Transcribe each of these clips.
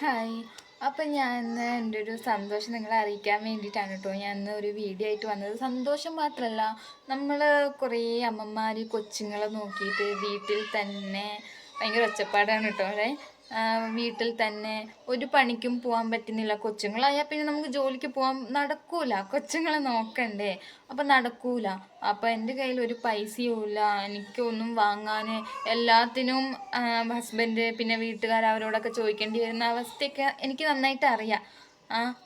Hi. അപ്പം ഞാൻ ഇന്ന് എൻ്റെ ഒരു സന്തോഷം നിങ്ങളെ അറിയിക്കാൻ വേണ്ടിയിട്ടാണ് കേട്ടോ ഞാൻ ഇന്ന് ഒരു വീഡിയോ ആയിട്ട് വന്നത്. സന്തോഷം മാത്രമല്ല, നമ്മൾ കുറേ അമ്മമാർ കൊച്ചുങ്ങളെ നോക്കിയിട്ട് വീട്ടിൽ തന്നെ ഭയങ്കര ഒച്ചപ്പാടാണ് കേട്ടോ അവിടെ. വീട്ടിൽ തന്നെ ഒരു പണിക്കും പോകാൻ പറ്റുന്നില്ല. കൊച്ചുങ്ങളായാൽ പിന്നെ നമുക്ക് ജോലിക്ക് പോകാൻ നടക്കൂല, കൊച്ചുങ്ങളെ നോക്കണ്ടേ, അപ്പം നടക്കൂല. അപ്പം എൻ്റെ കയ്യിൽ ഒരു പൈസയും ഇല്ല, എനിക്കൊന്നും വാങ്ങാൻ. എല്ലാത്തിനും ഹസ്ബൻഡ് പിന്നെ വീട്ടുകാർ അവരോടൊക്കെ ചോദിക്കേണ്ടി വരുന്ന അവസ്ഥയൊക്കെ എനിക്ക് നന്നായിട്ട് അറിയാം.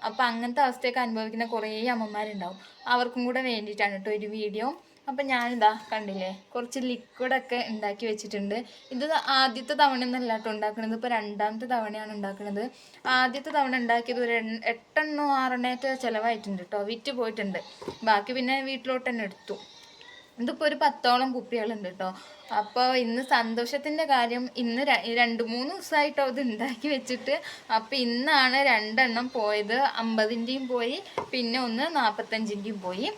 അപ്പം അങ്ങനത്തെ അവസ്ഥയൊക്കെ അനുഭവിക്കുന്ന കുറേ അമ്മമാരുണ്ടാവും. അവർക്കും കൂടെ വേണ്ടിയിട്ടാണ് കേട്ടോ ഒരു വീഡിയോ. അപ്പം ഞാനിതാ കണ്ടില്ലേ, കുറച്ച് ലിക്വിഡൊക്കെ ഉണ്ടാക്കി വെച്ചിട്ടുണ്ട്. ഇത് ആദ്യത്തെ തവണ ഒന്നല്ല കേട്ടോ ഉണ്ടാക്കുന്നത്, ഇപ്പോൾ രണ്ടാമത്തെ തവണയാണ് ഉണ്ടാക്കുന്നത്. ആദ്യത്തെ തവണ ഉണ്ടാക്കിയത് ഒരു 8 6 ചിലവായിട്ടുണ്ട് കേട്ടോ, വിറ്റ് പോയിട്ടുണ്ട്. ബാക്കി പിന്നെ വീട്ടിലോട്ട് തന്നെ എടുത്തു. ഇതിപ്പോൾ ഒരു 10ഓളം കുപ്പികളുണ്ട് കേട്ടോ. അപ്പോൾ ഇന്ന് സന്തോഷത്തിൻ്റെ കാര്യം, ഇന്ന് 2-3 ദിവസമായിട്ടോ ഇത് ഉണ്ടാക്കി വെച്ചിട്ട്. അപ്പോൾ ഇന്നാണ് 2 പോയത്. 50ൻ്റെയും പോയി, പിന്നെ ഒന്ന് 45ൻ്റെയും പോയി.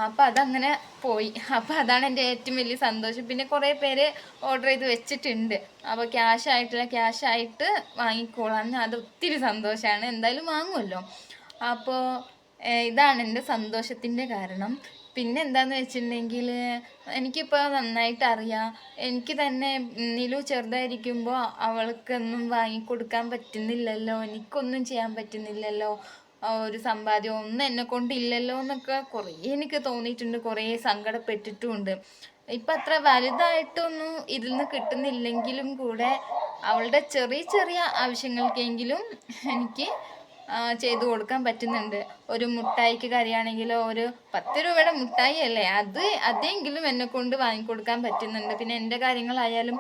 അപ്പം അതങ്ങനെ പോയി. അപ്പം അതാണ് എൻ്റെ ഏറ്റവും വലിയ സന്തോഷം. പിന്നെ കുറേ പേര് ഓർഡർ ചെയ്ത് വെച്ചിട്ടുണ്ട്. അപ്പോൾ ക്യാഷായിട്ട് വാങ്ങിക്കോളാം. അത് ഒത്തിരി സന്തോഷമാണ്, എന്തായാലും വാങ്ങുമല്ലോ. അപ്പോൾ ഇതാണ് എൻ്റെ സന്തോഷത്തിൻ്റെ കാരണം. പിന്നെ എന്താണെന്ന് വെച്ചിട്ടുണ്ടെങ്കിൽ, എനിക്കിപ്പോൾ നന്നായിട്ട് അറിയാം, എനിക്ക് തന്നെ നിലു ചെറുതായിരിക്കുമ്പോൾ അവൾക്കൊന്നും വാങ്ങിക്കൊടുക്കാൻ പറ്റുന്നില്ലല്ലോ, എനിക്കൊന്നും ചെയ്യാൻ പറ്റുന്നില്ലല്ലോ, ഒരു സമ്പാദ്യം ഒന്നും എന്നെ കൊണ്ടില്ലല്ലോ എന്നൊക്കെ കുറേ എനിക്ക് തോന്നിയിട്ടുണ്ട്, കുറേ സങ്കടപ്പെട്ടിട്ടുമുണ്ട്. ഇപ്പം അത്ര വലുതായിട്ടൊന്നും ഇതിൽ നിന്ന് കിട്ടുന്നില്ലെങ്കിലും കൂടെ അവളുടെ ചെറിയ ചെറിയ ആവശ്യങ്ങൾക്കെങ്കിലും എനിക്ക് ചെയ്തു കൊടുക്കാൻ പറ്റുന്നുണ്ട്. ഒരു മുട്ടായിക്ക് കരയാണെങ്കിലോ, ഒരു 10 രൂപയുടെ മുട്ടായി അല്ലേ, അതെങ്കിലും എന്നെ കൊണ്ട് വാങ്ങിക്കൊടുക്കാൻ പറ്റുന്നുണ്ട്. പിന്നെ എൻ്റെ കാര്യങ്ങളായാലും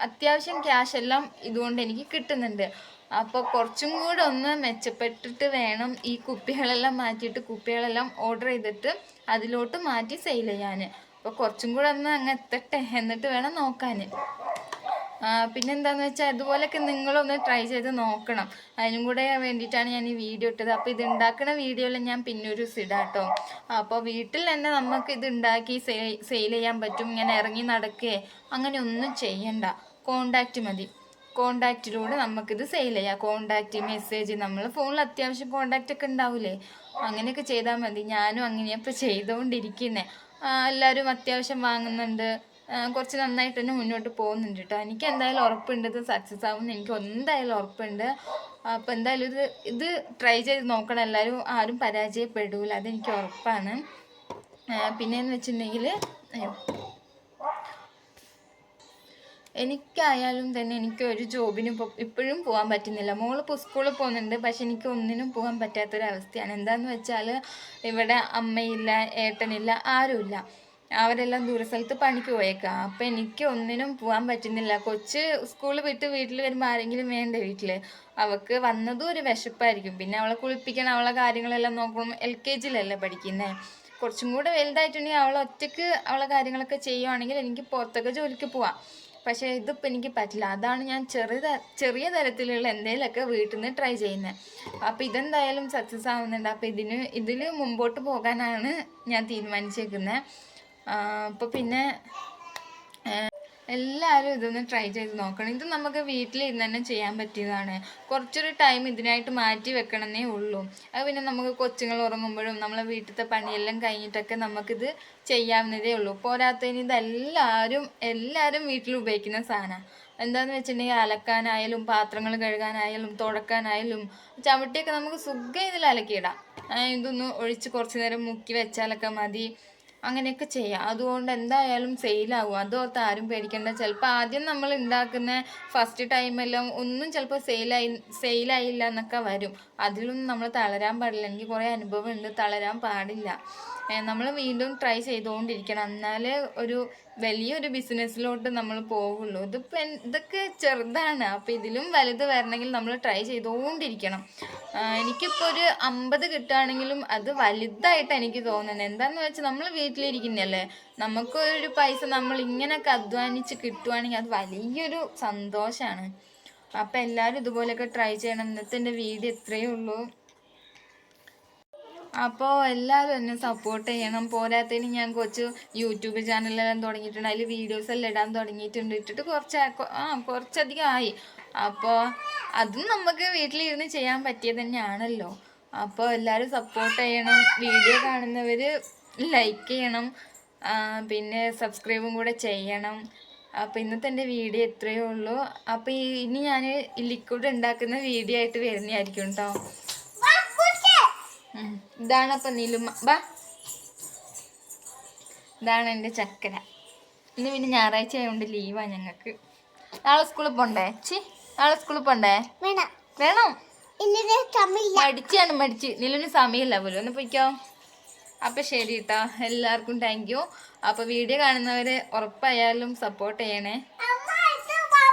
അത്യാവശ്യം ക്യാഷ് എല്ലാം ഇതുകൊണ്ട് എനിക്ക് കിട്ടുന്നുണ്ട്. അപ്പോൾ കുറച്ചും കൂടെ ഒന്ന് മെച്ചപ്പെട്ടിട്ട് വേണം ഈ കുപ്പികളെല്ലാം മാറ്റിയിട്ട്, കുപ്പികളെല്ലാം ഓർഡർ ചെയ്തിട്ട് അതിലോട്ട് മാറ്റി സെയിൽ ചെയ്യാൻ. അപ്പോൾ കുറച്ചും കൂടെ ഒന്ന് അങ്ങ് എത്തട്ടെ, എന്നിട്ട് വേണം നോക്കാൻ. പിന്നെന്താന്ന് വെച്ചാൽ ഇതുപോലെയൊക്കെ നിങ്ങളൊന്ന് ട്രൈ ചെയ്ത് നോക്കണം. അതിനും കൂടെ വേണ്ടിയിട്ടാണ് ഞാൻ ഈ വീഡിയോ ഇട്ടത്. അപ്പോൾ ഇത് ഉണ്ടാക്കുന്ന വീഡിയോയിൽ ഞാൻ പിന്നെ ഒരു ഇടാം കേട്ടോ. അപ്പോൾ വീട്ടിൽ തന്നെ നമുക്ക് ഇത് ഉണ്ടാക്കി സെയിൽ ചെയ്യാൻ പറ്റും. ഇങ്ങനെ ഇറങ്ങി നടക്കുകയെ അങ്ങനെ ഒന്നും ചെയ്യണ്ട, കോണ്ടാക്റ്റ് മതി. കോണ്ടാക്റ്റിലൂടെ നമുക്കിത് സെയിൽ ചെയ്യാം. കോണ്ടാക്റ്റ്, മെസ്സേജ്, നമ്മൾ ഫോണിൽ അത്യാവശ്യം കോണ്ടാക്റ്റ് ഒക്കെ ഉണ്ടാവില്ലേ, അങ്ങനെയൊക്കെ ചെയ്താൽ മതി. ഞാനും അങ്ങനെയപ്പോൾ ചെയ്തുകൊണ്ടിരിക്കുന്നത്. എല്ലാവരും അത്യാവശ്യം വാങ്ങുന്നുണ്ട്, കുറച്ച് നന്നായിട്ട് തന്നെ മുന്നോട്ട് പോകുന്നുണ്ട് കേട്ടോ. എനിക്ക് എന്തായാലും ഉറപ്പുണ്ട് ഇത് സക്സസ് ആവുമെന്ന്, എനിക്ക് എന്തായാലും ഉറപ്പുണ്ട്. അപ്പോൾ എന്തായാലും ഇത് ട്രൈ ചെയ്ത് നോക്കണം എല്ലാവരും, ആരും പരാജയപ്പെടില്ല, അതെനിക്ക് ഉറപ്പാണ്. പിന്നെയെന്ന് വെച്ചിട്ടുണ്ടെങ്കിൽ, എനിക്കായാലും തന്നെ എനിക്ക് ഒരു ജോബിനും ഇപ്പോഴും പോകാൻ പറ്റുന്നില്ല. മോളിപ്പോൾ സ്കൂളിൽ പോകുന്നുണ്ട്, പക്ഷെ എനിക്ക് ഒന്നിനും പോകാൻ പറ്റാത്തൊരവസ്ഥയാണ്. എന്താണെന്ന് വെച്ചാൽ ഇവിടെ അമ്മയില്ല, ഏട്ടനില്ല, ആരുമില്ല. അവരെല്ലാം ദൂരസ്ഥലത്ത് പണിക്ക് പോയേക്കാം. അപ്പം എനിക്ക് ഒന്നിനും പോകാൻ പറ്റുന്നില്ല. കൊച്ച് സ്കൂൾ വിട്ട് വീട്ടിൽ വരുമ്പോൾ ആരെങ്കിലും വേണ്ടേ വീട്ടിൽ. അവൾക്ക് വന്നതും ഒരു വിശപ്പായിരിക്കും, പിന്നെ അവളെ കുളിപ്പിക്കണം, അവളെ കാര്യങ്ങളെല്ലാം നോക്കണം. LKGയിലല്ലേ പഠിക്കുന്നത്. കുറച്ചും കൂടെ വലുതായിട്ടുണ്ടെങ്കിൽ അവൾ ഒറ്റയ്ക്ക് അവളെ കാര്യങ്ങളൊക്കെ ചെയ്യുവാണെങ്കിൽ എനിക്ക് പുറത്തൊക്കെ ജോലിക്ക് പോവാം. പക്ഷേ ഇതിപ്പോൾ എനിക്ക് പറ്റില്ല. അതാണ് ഞാൻ ചെറിയ തരത്തിലുള്ള എന്തെങ്കിലുമൊക്കെ വീട്ടിൽ നിന്ന് ട്രൈ ചെയ്യുന്നത്. അപ്പോൾ ഇതെന്തായാലും സക്സസ് ആവുന്നുണ്ട്. അപ്പോൾ ഇതിൽ മുമ്പോട്ട് പോകാനാണ് ഞാൻ തീരുമാനിച്ചേക്കുന്നത്. അപ്പോൾ പിന്നെ എല്ലാവരും ഇതൊന്ന് ട്രൈ ചെയ്ത് നോക്കണം. ഇത് നമുക്ക് വീട്ടിലിരുന്ന് തന്നെ ചെയ്യാൻ പറ്റിയതാണ്. കുറച്ചൊരു ടൈം ഇതിനായിട്ട് മാറ്റി വെക്കണമെന്നേ ഉള്ളൂ. അത് പിന്നെ നമുക്ക് കൊച്ചുങ്ങൾ ഉറങ്ങുമ്പോഴും നമ്മളെ വീട്ടിലത്തെ പണിയെല്ലാം കഴിഞ്ഞിട്ടൊക്കെ നമുക്കിത് ചെയ്യാവുന്നതേ ഉള്ളൂ. പോരാത്തതിന് എല്ലാവരും വീട്ടിൽ ഉപയോഗിക്കുന്ന സാധനമാണ്. എന്താണെന്ന് വെച്ചിട്ടുണ്ടെങ്കിൽ അലക്കാനായാലും, പാത്രങ്ങൾ കഴുകാനായാലും, തുടക്കാനായാലും, ചവിട്ടിയൊക്കെ നമുക്ക് സുഖം ഇതിൽ അലക്കിയിടാം. ഇതൊന്ന് ഒഴിച്ച് കുറച്ച് നേരം മുക്കി വെച്ചാലൊക്കെ മതി, അങ്ങനെയൊക്കെ ചെയ്യാം. അതുകൊണ്ട് എന്തായാലും സെയിലാവും, അതോർത്ത് ആരും പേടിക്കേണ്ട. ചിലപ്പോൾ ആദ്യം നമ്മൾ ഉണ്ടാക്കുന്ന ഫസ്റ്റ് ടൈമെല്ലാം ഒന്നും ചിലപ്പോൾ സെയിലായില്ല എന്നൊക്കെ വരും. അതിലൊന്നും നമ്മൾ തളരാൻ പാടില്ല. എനിക്ക് കുറേ അനുഭവം ഉണ്ട്, തളരാൻ പാടില്ല. നമ്മൾ വീണ്ടും ട്രൈ ചെയ്തുകൊണ്ടിരിക്കണം, എന്നാലേ ഒരു വലിയൊരു ബിസിനസ്സിലോട്ട് നമ്മൾ പോവുള്ളൂ. ഇതൊക്കെ ചെറുതാണ്. അപ്പോൾ ഇതിലും വലുത് വരണമെങ്കിൽ നമ്മൾ ട്രൈ ചെയ്തുകൊണ്ടിരിക്കണം. എനിക്കിപ്പോൾ ഒരു 50 കിട്ടുകയാണെങ്കിലും അത് വലുതായിട്ട് എനിക്ക് തോന്നുന്നത്. എന്താണെന്ന് വെച്ചാൽ നമ്മൾ വീട്ടിലിരിക്കുന്നതല്ലേ, നമുക്കൊരു പൈസ നമ്മൾ ഇങ്ങനെയൊക്കെ അധ്വാനിച്ച് കിട്ടുവാണെങ്കിൽ അത് വലിയൊരു സന്തോഷമാണ്. അപ്പോൾ എല്ലാവരും ഇതുപോലെയൊക്കെ ട്രൈ ചെയ്യണം. ഇന്നത്തെ എൻ്റെ വീഡിയോ ഇത്രയേ ഉള്ളൂ. അപ്പോൾ എല്ലാവരും എന്നെ സപ്പോർട്ട് ചെയ്യണം. പോരാത്തതിന് ഞാൻ കുറച്ച് യൂട്യൂബ് ചാനലെല്ലാം തുടങ്ങിയിട്ടുണ്ട്, അതിൽ വീഡിയോസ് എല്ലാം ഇടാൻ തുടങ്ങിയിട്ടുണ്ട്. ഇട്ടിട്ട് കുറച്ചധികം ആയി. അപ്പോൾ അതും നമുക്ക് വീട്ടിലിരുന്ന് ചെയ്യാൻ പറ്റിയത് തന്നെയാണല്ലോ. അപ്പോൾ എല്ലാവരും സപ്പോർട്ട് ചെയ്യണം. വീഡിയോ കാണുന്നവർ ലൈക്ക് ചെയ്യണം, പിന്നെ സബ്സ്ക്രൈബും കൂടെ ചെയ്യണം. അപ്പോൾ ഇന്നത്തെ എൻ്റെ വീഡിയോ ഇത്രയേ ഉള്ളൂ. അപ്പോൾ ഇനി ഞാൻ ലിക്വിഡ് ഉണ്ടാക്കുന്ന വീഡിയോ ആയിട്ട് വരുന്നതായിരിക്കും കേട്ടോ. ഇതാണ് അപ്പം നീലുമ്മ ഇതാണ് എൻ്റെ ചക്കര. ഇന്ന് പിന്നെ ഞായറാഴ്ച ആയതുകൊണ്ട് ലീവാണ് ഞങ്ങൾക്ക്. നാളെ സ്കൂളിൽ പോണ്ടേ? നാളെ സ്കൂളിൽ പോണ്ടേ? വേണം. മടിച്ച് നീലുവിന് സമയമില്ല പോലും. ഒന്ന് പോയിക്കോ. അപ്പം ശരി കേട്ടോ, എല്ലാവർക്കും താങ്ക് യു. അപ്പോൾ വീഡിയോ കാണുന്നവർ ഉറപ്പായാലും സപ്പോർട്ട് ചെയ്യണേ.